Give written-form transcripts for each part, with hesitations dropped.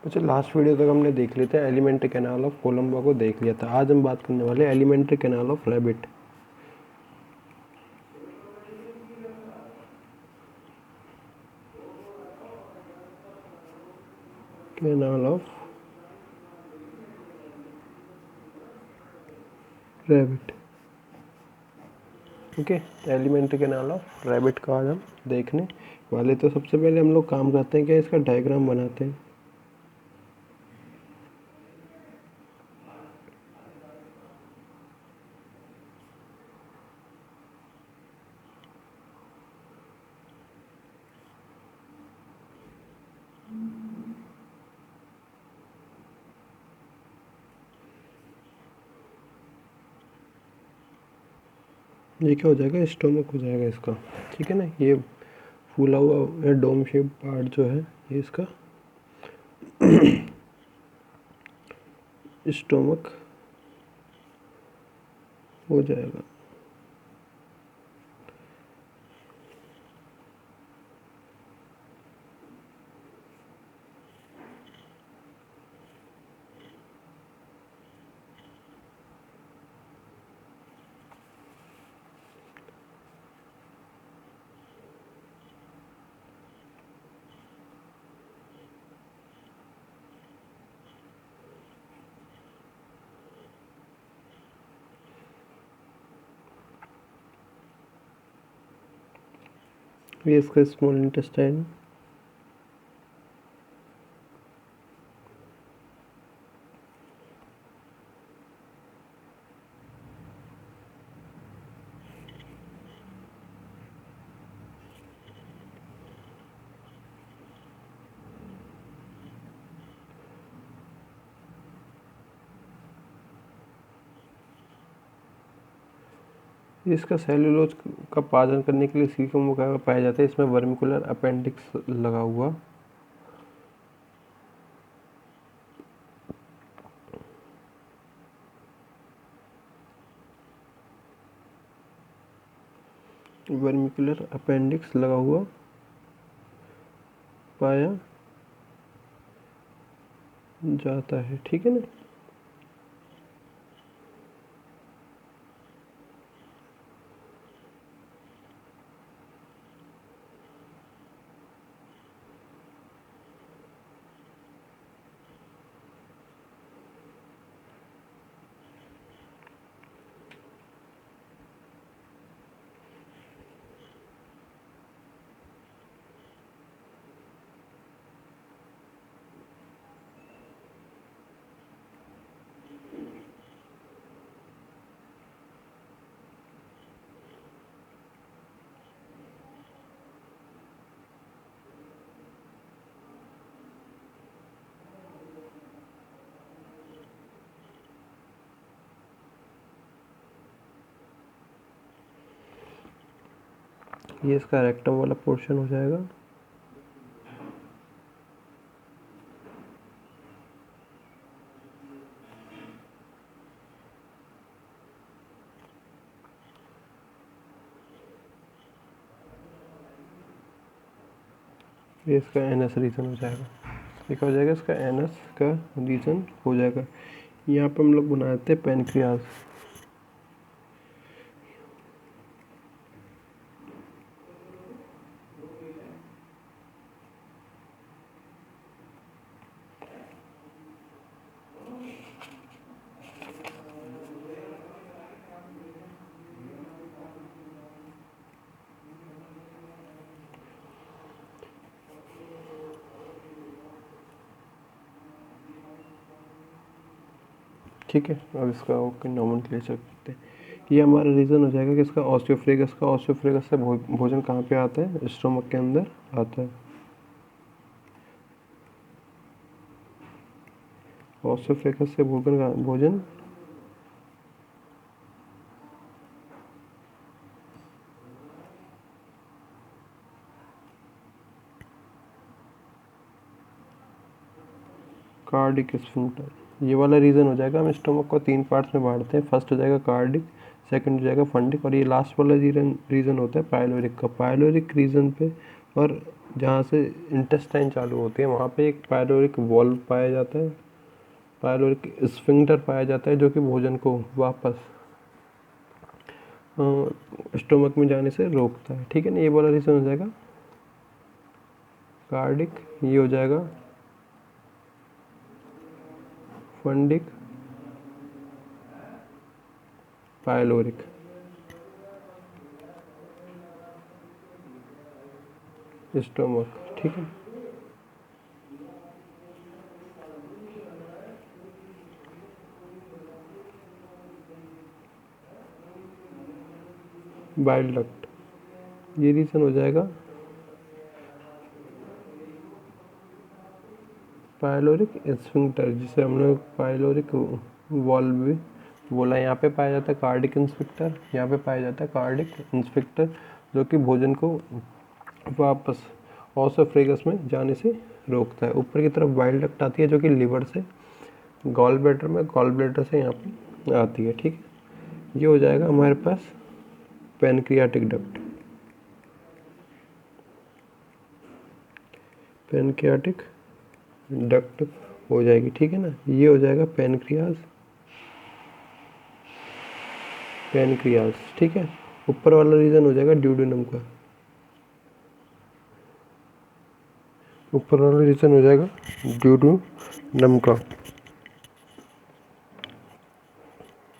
अच्छा, last video तक हमने देख लिया था एलिमेंट्री कैनाल ऑफ कोलंबा को देख लिया था। आज हम बात करने वाले alimentary canal of rabbit. Canal of rabbit, okay. Alimentary canal of rabbit का आज हम देखने वाले। तो सबसे पहले हम लोग काम करते हैं क्या, इसका डायग्राम बनाते हैं। ये क्या हो जाएगा, स्टोमक हो जाएगा इसका, ठीक है ना। ये फूला हुआ डोम शेप पार्ट जो है ये इसका स्टोमक हो जाएगा। ये इसका स्मॉल इंटेस्टाइन, इसका सेलुलोज का पाचन करने के लिए सीकम पाया जाता है। इसमें वर्मिकुलर अपेंडिक्स लगा हुआ, वर्मिकुलर अपेंडिक्स लगा हुआ पाया जाता है, ठीक है ना। ये इसका रेक्टम वाला पोर्शन हो जाएगा। ये इसका एनस रीजन हो जाएगा। ये क्या हो जाएगा, इसका एनस का रीजन हो जाएगा। यहाँ पे हम लोग बनाते हैं पेनक्रियाज। ठीक है, अब इसका ओके नोमेनक्लेचर करते हैं। ये हमारा रीज़न हो जाएगा कि इसका ऑस्टियोफ्रेगस का, ऑस्टियोफ्रेगस से भोजन कहाँ पे आता है, स्टोमक के अंदर आता है। ऑस्टियोफ्रेगस से भोजन कार्डिक स्फिंक्टर, ये वाला रीज़न हो जाएगा। हम स्टोमक को 3 पार्ट्स में बांटते हैं। फर्स्ट हो जाएगा कार्डिक, सेकंड हो जाएगा फंडिक, और ये लास्ट वाला रीज़न होता है पायलोरिक का। पायलोरिक रीजन पे और जहाँ से इंटेस्टाइन चालू होती है वहाँ पे एक पायलोरिक वॉल्व पाया जाता है, पायलोरिक स्फिंक्टर पाया जाता है, जो कि भोजन को वापस स्टोमक में जाने से रोकता है। ठीक है ना, ये वाला रीज़न हो जाएगा कार्डिक, ये हो जाएगा फंडिक, पायलोरिक। स्टोमक, ठीक है। बाइल डक्ट, ये रीज़न हो जाएगा पायलोरिक स्फिंक्टर, जिसे हम लोग पायलोरिक वॉल्व भी बोला। यहाँ पे पाया जाता है कार्डिक इंस्पेक्टर, यहाँ पे पाया जाता है कार्डिक इंस्पेक्टर, जो कि भोजन को वापस ऑसोफ्रेगस में जाने से रोकता है। ऊपर की तरफ बाइल डक्ट आती है, जो कि लिवर से गॉल ब्लैडर में, गॉल ब्लैडर से यहाँ पे आती है। ठीक है, ये हो जाएगा हमारे पास पैनक्रियाटिक डक्ट, पैनक्रियाटिक डक्ट हो जाएगी। ठीक है ना, ये हो जाएगा पैनक्रियाज, पैनक्रियाज। ठीक है, ऊपर वाला रीजन हो जाएगा ड्यूडेनम का, ऊपर वाला रीजन हो जाएगा ड्यूडेनम का।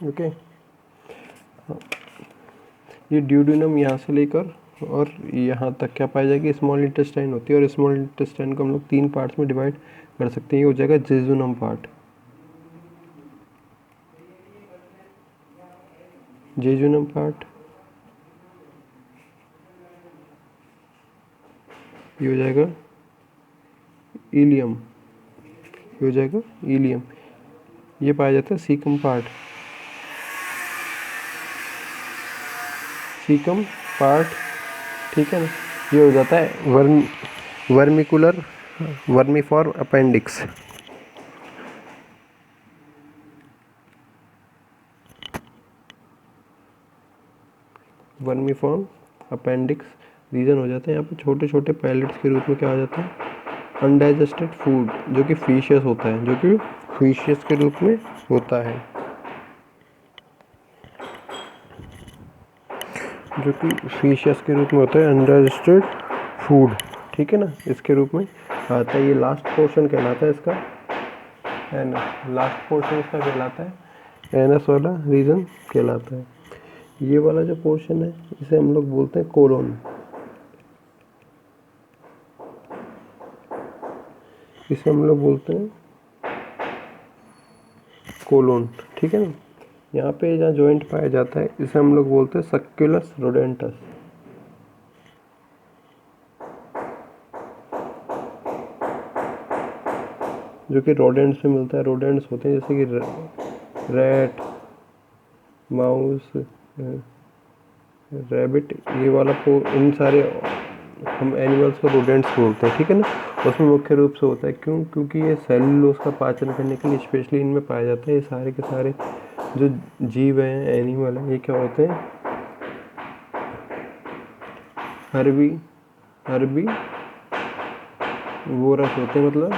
ओके, ये ड्यूडेनम यहाँ से लेकर और यहाँ तक क्या पाई जाएगी, स्मॉल इंटेस्टाइन होती है, और स्मॉल इंटेस्टाइन को हम लोग 3 पार्ट्स में डिवाइड कर सकते हैं। ये हो जाएगा जेजुनम पार्ट, जेजुनम पार्ट, ये हो जाएगा इलियम, ये हो जाएगा इलियम। ये पाया जाता है सीकम पार्ट, सीकम पार्ट। ठीक है ना, ये हो जाता है vermicular vermiform appendix, vermiform appendix region हो जाता है। यहाँ पे छोटे छोटे पैलेट्स के रूप में क्या आ जाता है, अनडाइजेस्टेड फूड, जो कि फिशियस होता है, जो कि फिशियस के रूप में होता है, जो कि फिशियस के रूप में होता है, अनडाइजेस्टेड फूड। ठीक है ना, इसके रूप में आता है। ये लास्ट पोर्शन कहलाता है इसका, है ना, लास्ट पोर्शन इसका कहलाता है एनस वाला रीजन कहलाता है। ये वाला जो पोर्शन है इसे हम लोग बोलते हैं कोलोन, इसे हम लोग बोलते हैं कोलोन। ठीक है ना, यहाँ पे जहाँ जॉइंट पाया जाता है इसे हम लोग बोलते हैं सक्युलस रोडेंटस, जो कि रोडेंट से मिलता है। रोडेंट्स होते हैं जैसे कि रैट, माउस, रैबिट, ये वाला इन सारे हम एनिमल्स को रोडेंट्स बोलते हैं। ठीक है ना, उसमें मुख्य रूप से होता है क्योंकि ये सेलुलोज का पाचन करने के लिए स्पेशली इनमें पाया जाता है। ये सारे के सारे जो जीव हैं, एनिमल हैं, ये क्या होते हैं, हर्बी वोरस होते हैं, मतलब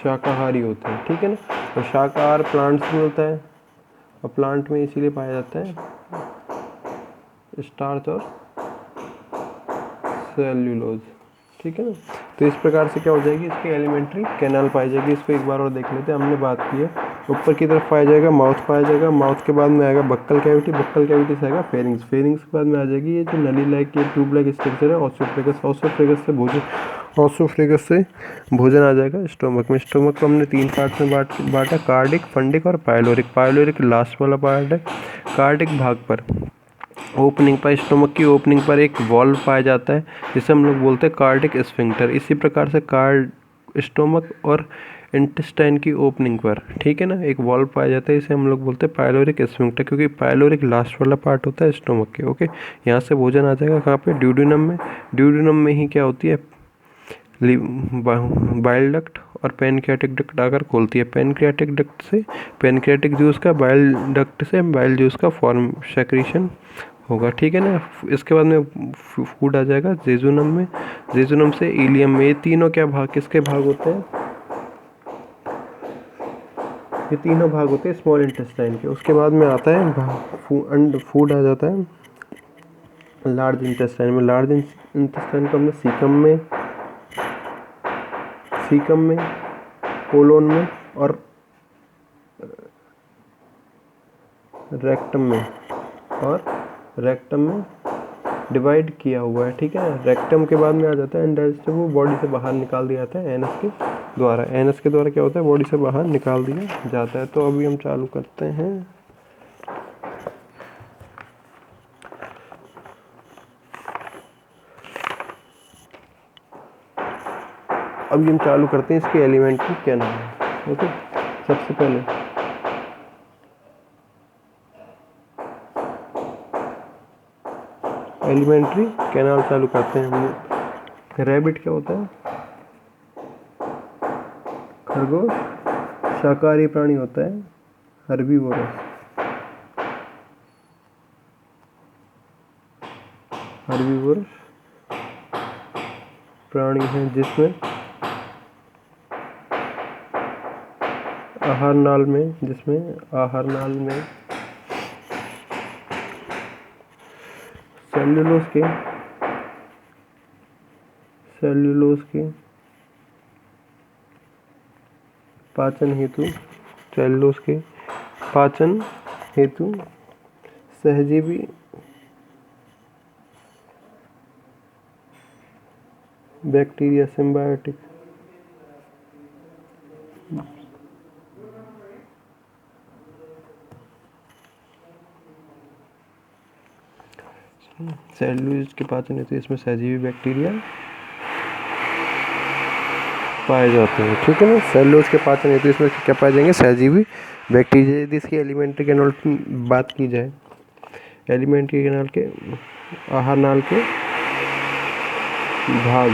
शाकाहारी होते हैं। ठीक है ना, और शाकाहार प्लांट से मिलता है, और प्लांट में इसीलिए पाया जाता है स्टार्च और सेल्यूलोज। ठीक है ना, तो इस प्रकार से क्या हो जाएगी, इसकी एलिमेंट्री कैनाल पाई जाएगी। इसको एक बार और देख लेते हैं, हमने बात की है। ऊपर की तरफ पाया जाएगा माउथ, पाया जाएगा माउथ के बाद में आएगा बक्कल कैविटी, बक्कल कैविटी से आएगा फेरिंग्स, फेरिंग्स के बाद में आ जाएगी ये जो नली लाइक, ये ट्यूब लाइक स्ट्रक्चर है ऑस्टियोफ्रेगस, ऑस्टियोफ्रेगस से भोजन आ जाएगा स्टोमक में। स्टोमक को हमने 3 पार्ट में बांटा, कार्डिक, फंडिक और पायलोरिक। पायलोरिक लास्ट वाला पार्ट है। कार्डिक भाग पर ओपनिंग पर, स्टोमक की ओपनिंग पर एक वॉल्व पाया जाता है, जिसे हम लोग बोलते हैं कार्डिक स्फिंक्टर। इसी प्रकार से स्टोमक और इंटेस्टाइन की ओपनिंग पर, ठीक है ना, एक वॉल्व पाया जाता है, इसे हम लोग बोलते हैं पायलोरिक स्फिंक्टर, क्योंकि पायलोरिक लास्ट वाला पार्ट होता है स्टोमक के। ओके, यहाँ से भोजन आ जाएगा कहाँ पे, ड्यूडेनम में। ड्यूडेनम में ही क्या होती है, बाइल डक्ट और पैनक्रियाटिक डक्ट आकर खोलती है। पैनक्रियाटिक डक्ट से पैनक्रियाटिक जूस का, बाइल डक्ट से बाइल जूस का फॉर्म सेक्रीशन होगा, ठीक है ना। इसके बाद में फूड आ जाएगा जेजुनम में, जेजुनम से इलियम में। ये तीनों क्या भाग, किसके भाग होते हैं? ये तीनों भाग होते हैं स्मॉल इंटेस्टाइन के। उसके बाद में आता है फूड आ जाता है लार्ज इंटेस्टाइन में। लार्ज इंटेस्टाइन को हमने सीकम में, कोलोन में और रेक्टम में डिवाइड किया हुआ है, ठीक है। रेक्टम के बाद में आ जाता है इंडाइजेस्टिव, बॉडी से बाहर निकाल दिया जाता है एनस के द्वारा। एनस के द्वारा क्या होता है? बॉडी से बाहर निकाल दिया जाता है। तो अभी हम चालू करते हैं। अभी हम चालू करते हैं इसके एलिमेंट्री कैनाल। ओके, सबसे पहले एलिमेंट्री कैनाल चालू करते हैं हम। रैबिट क्या होता है? खरगोश, शाकाहारी प्राणी होता है, हर्बीवोरस। हर्बीवोरस प्राणी है जिसमें आहार नाल में सेल्यूलोज के पाचन हेतु सहजीवी बैक्टीरिया सिम्बायोटिक सेल्यूलोज के पाचन हेतु इसमें सहजीवी बैक्टीरिया पाए जाते हैं, ठीक है ना। सेल्यूलोज के पाचन हेतु इसमें क्या पाए जाएंगे? सहजीवी बैक्टीरिया। यदि इसकी एलिमेंट्री कैनाल की बात की जाए, एलिमेंट्री कैनाल के आहार नाल के भाग,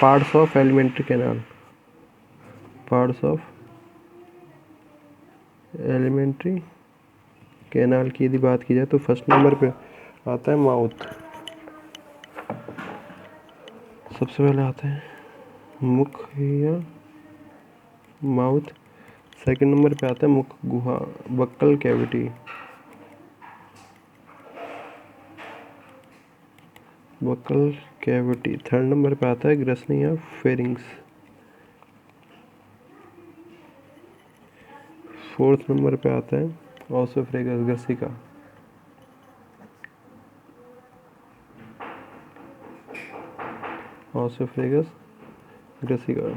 parts of alimentary canal, parts of alimentary canal की यदि बात की जाए तो फर्स्ट नंबर पे आता है माउथ। सबसे पहले आता है मुख या माउथ। सेकंड नंबर पे आता है मुख गुहा, बक्कल कैविटी। थर्ड नंबर पे आता है ग्रसनी या फेरिंग्स। फोर्थ नंबर पे आता है ओसोफ्रेगस, ग्रसिका। ओसोफ्रेगस ग्रसिका।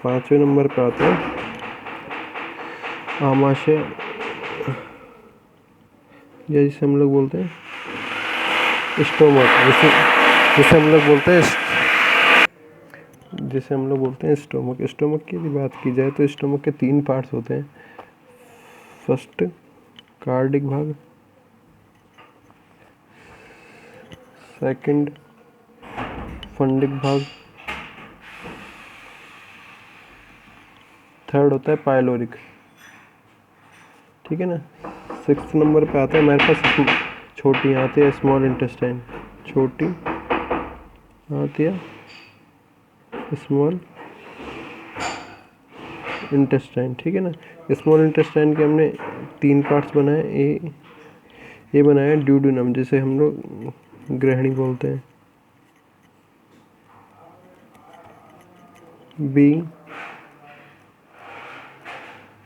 पांचवें नंबर पे आता है आमाशय, या जिसे हम लोग बोलते हैं स्टोमक, जिसे हम लोग बोलते हैं स्टोमक। स्टोमक की यदि बात की जाए तो स्टोमक के 3 पार्ट्स होते हैं। फर्स्ट कार्डिक भाग, सेकंड फंडिक भाग, थर्ड होता है पायलोरिक, ठीक है ना। 6th नंबर पे आता है हमारे पास छोटी आती है स्मॉल इंटेस्टाइन, छोटी आती है स्मॉल इंटेस्टाइन, ठीक है ना। स्मॉल इंटेस्टाइन के हमने 3 पार्ट्स बनाए। ये बनाया ड्यूडेनम, जिसे हम लोग ग्रहणी बोलते हैं। बी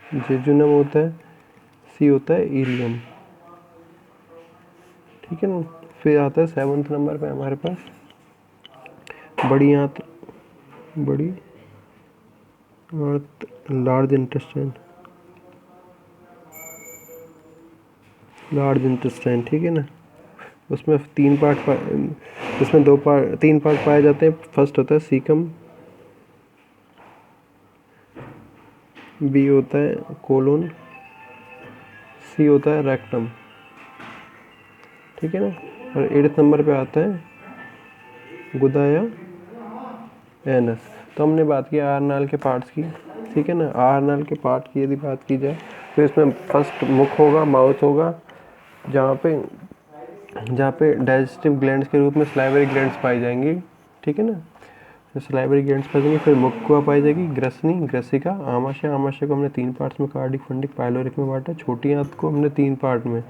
जेजुनम होता है, सी होता है इलियम, ठीक है ना। फिर आता है 7th नंबर पे हमारे पास बड़ी लार्ज इंटेस्टाइन, ठीक है ना। उसमें 3 पार्ट इसमें 3 पार्ट पाए जाते हैं। फर्स्ट होता है सीकम, बी होता है कोलोन, सी होता है रेक्टम, ठीक है ना। और 8th नंबर पे आता है गुदा या एनस। तो हमने बात की आहार नाल के पार्ट्स की, ठीक है ना। आहार नाल के पार्ट की यदि बात की जाए तो इसमें फर्स्ट मुख होगा, माउथ होगा, जहाँ पे जहाँ पे डाइजेस्टिव ग्लैंड्स के रूप में सलाइवरी ग्लैंड्स पाई जाएंगी, ठीक है ना। सलाइवरी ग्लैंड्स पाई जाएंगी। फिर मुक्वा पाई जाएगी, ग्रसनी, ग्रसिका, आमाशय। आमाशय को हमने 3 पार्ट्स में कार्डिक, फंडिक, पाइलोरिक में बांटा। छोटी आंत को हमने 3 पार्ट में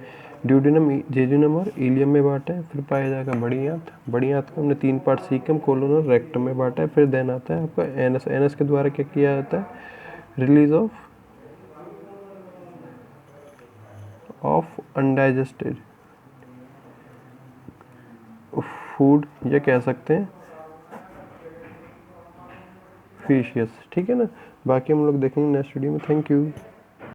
ड्यूडेनम, जेजुनम और इलियम में बांटा है। फिर पाया जाएगा बड़ी आंत। बड़ी आंत को हमने 3 पार्ट सीकम, कोलोन और रेक्टम में बांटा है। फिर देन आता है आपका एनस। एनस के द्वारा क्या किया जाता है, रिलीज ऑफ अनडाइजेस्टेड फूड, या कह सकते हैं फीशियस, ठीक है ना। बाकी हम लोग देखेंगे नेक्स्ट वीडियो में। Thank you.